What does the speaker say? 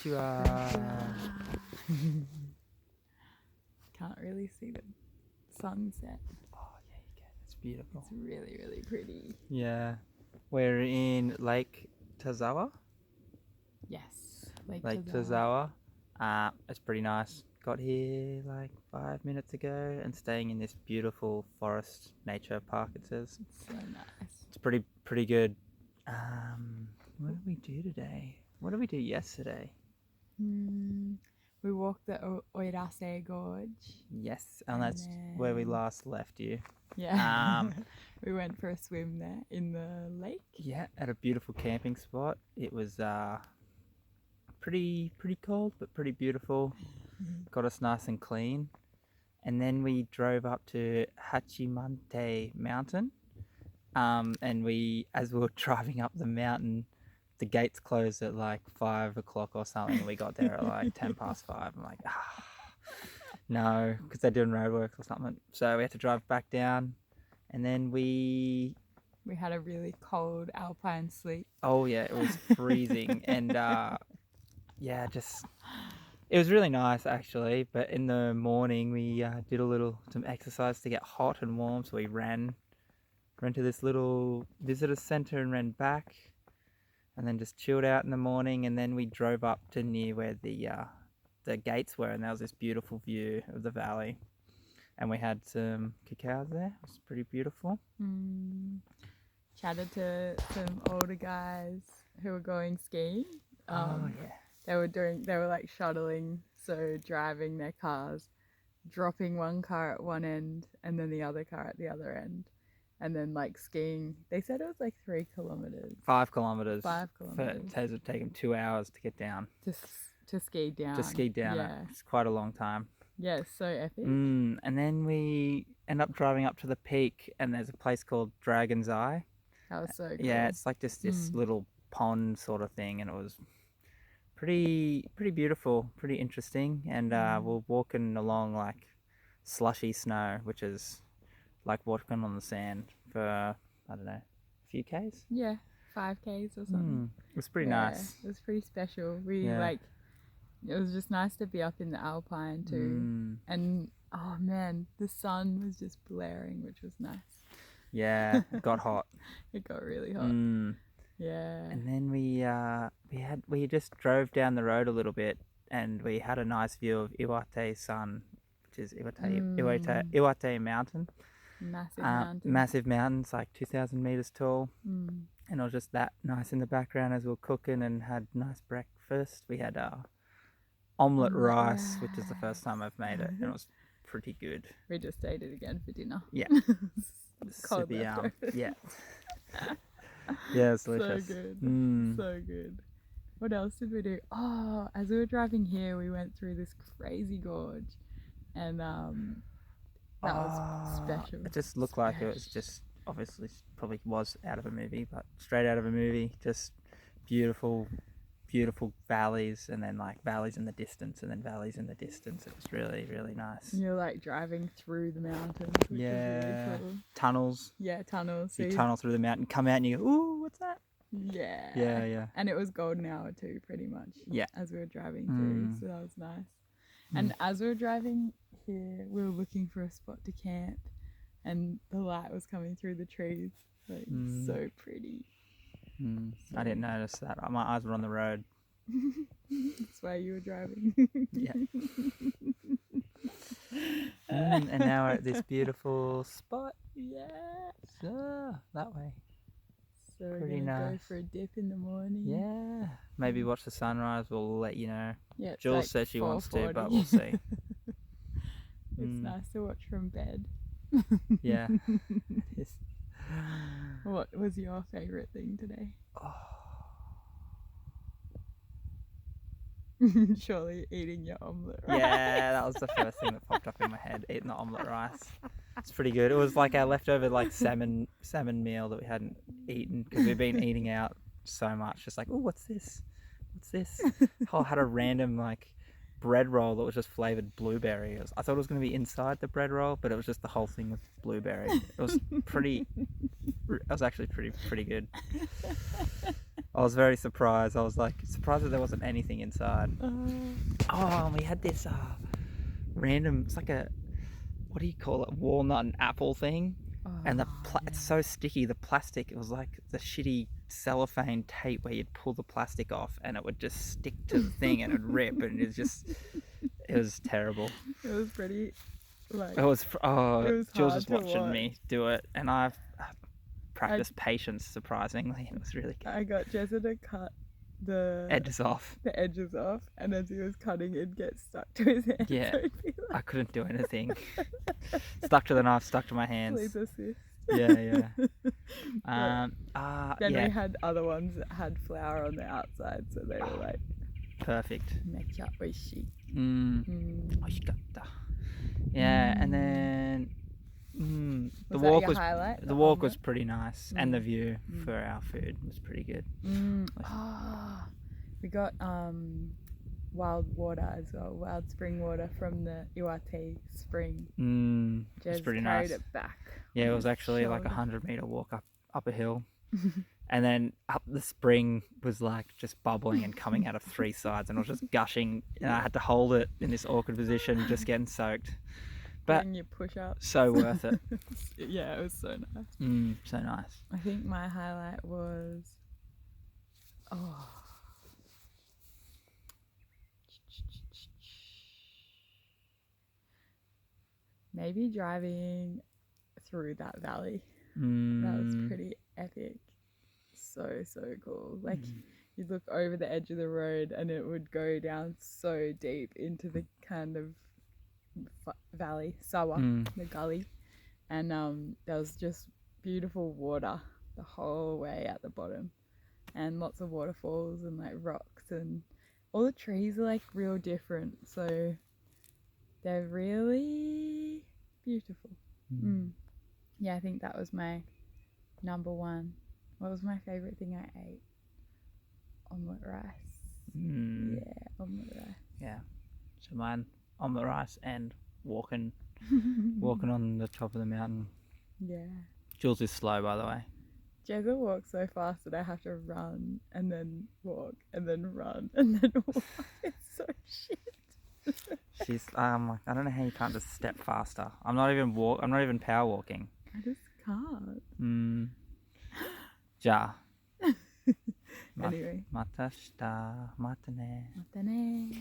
Can't really see the sunset. Oh yeah, you can. It's beautiful. It's really, really pretty. Yeah, we're in Lake Tazawa. Yes, Lake Tazawa. It's pretty nice. Got here like 5 minutes ago and staying in this beautiful forest nature park. It says It's so nice. it's pretty good. What did we do today? What did we do yesterday? We walked the Oirase Gorge. Yes, and that's where we last left you. Yeah. We went for a swim there in the lake. Yeah, at a beautiful camping spot. It was pretty cold, but pretty beautiful. Got us nice and clean. And then we drove up to Hachimante Mountain. And as we were driving up the mountain, the gates closed at like 5 o'clock or something. We got there at like 5:10. I'm like, no, because they're doing roadworks or something. So we had to drive back down, and then we had a really cold alpine sleep. Oh yeah, it was freezing, and it was really nice actually. But in the morning we did some exercise to get hot and warm. So we ran to this little visitor center and ran back, and then just chilled out in the morning. And then we drove up to near where the gates were, and there was this beautiful view of the valley. And we had some cacao there. It was pretty beautiful. Chatted to some older guys who were going skiing. Oh yeah. They were like shuttling, so driving their cars, dropping one car at one end and then the other car at the other end, and then like skiing. They said it was like 3 kilometers. 5 kilometers. 5 kilometers. It would take them 2 hours to get down. To ski down. To ski down. Yeah. It's quite a long time. Yeah, it's so epic. And then we end up driving up to the peak, and there's a place called Dragon's Eye. That was so cool. Yeah, it's like just this little pond sort of thing, and it was pretty beautiful, pretty interesting. And we're walking along like slushy snow, which is like walking on the sand for, I don't know, a few Ks? Yeah, 5Ks or something. It was pretty nice. It was pretty special. It was just nice to be up in the Alpine too. And oh man, the sun was just blaring, which was nice. Yeah, it got hot. It got really hot. Yeah. And then we just drove down the road a little bit, and we had a nice view of Iwate-san, which is Iwate Mountain. Massive mountain. Massive mountains, like 2,000 meters tall. And it was just that nice in the background as we were cooking and had nice breakfast. We had omelette rice, which is the first time I've made it, and it was pretty good. We just ate it again for dinner. Yeah. Cold super yum. leftovers. Yeah. Yeah, it's delicious. So good. So good. What else did we do? Oh, as we were driving here, we went through this crazy gorge, and that was special. It just looked like it was just, obviously probably was out of a movie, but straight out of a movie. Just beautiful valleys, and then like valleys in the distance, and then valleys in the distance. It was really nice. You're like driving through the mountains, which is really cool. Tunnels. Yeah, tunnels. So you tunnel through the mountain, come out, and you go, ooh, what's that? Yeah. And it was golden hour too, pretty much. Yeah. As we were driving through, so that was nice. And as we were driving here, we were looking for a spot to camp, and the light was coming through the trees. Like so pretty. I didn't notice that. My eyes were on the road. That's why you were driving. Yeah. And now we're at this beautiful spot. Yeah. So that way. So we're gonna go for a dip in the morning. Yeah. Maybe watch the sunrise. We'll let you know. Yeah. Jules like says she wants to, 4:40. but we'll see. It's nice to watch from bed. Yeah. What was your favourite thing today? Surely eating your omelette rice. Yeah, that was the first thing that popped up in my head, eating the omelette rice. It's pretty good. It was like our leftover like salmon meal that we hadn't eaten because we've been eating out so much. Just like, oh, what's this? I had a random like bread roll that was just flavoured blueberry. I thought it was going to be inside the bread roll, but it was just the whole thing with blueberry. It was actually pretty good. I was very surprised. I was like surprised that there wasn't anything inside. Oh, and we had this random. It's like a, what do you call it? Walnut and apple thing. And it's so sticky. The plastic. It was like the shitty cellophane tape where you'd pull the plastic off and it would just stick to the thing and it'd rip, and it was terrible. It was pretty. Like, It was Jules hard was to watching me watch. do it, and I've practiced patience surprisingly. It was really good. I got Jezza to cut the Edges off. and as he was cutting, it'd get stuck to his hand. Yeah. So he'd be I couldn't do anything. Stuck to the knife, stuck to my hands. please assist. Yeah. Then yeah. we had other ones that had flour on the outside, so they were like Perfect. mecha oishi. Oishikatta. Yeah, and then the Was walk that your was highlight? the walk was pretty nice, and the view for our food was pretty good. We got wild water as well, wild spring water from the Iwate spring. It's Just pretty carried nice. it back. Yeah, it was actually like a 100-meter walk up a hill. And then up the spring was like just bubbling and coming out of three sides, and it was just gushing, and I had to hold it in this awkward position, just getting soaked. But Doing your push-ups. so worth it. Yeah, it was so nice. So nice. I think my highlight was maybe driving through that valley. That was pretty epic. So cool. Like you'd look over the edge of the road and it would go down so deep into the kind of valley, sawa, the gully, and there was just beautiful water the whole way at the bottom, and lots of waterfalls and like rocks, and all the trees are like real different, so they're really beautiful. Yeah, I think that was my number one. What was my favorite thing I ate? Omelette rice. Yeah, omelette rice. Yeah. So mine, omelette rice and walking on the top of the mountain. Yeah. Jules is slow, by the way. Jezza walks so fast that I have to run and then walk and then run and then walk. It's so shit. She's I don't know how you can't just step faster. I'm not even power walking. I just can't. Ja. Anyway. Mata shita. Mata ne. Mata ne.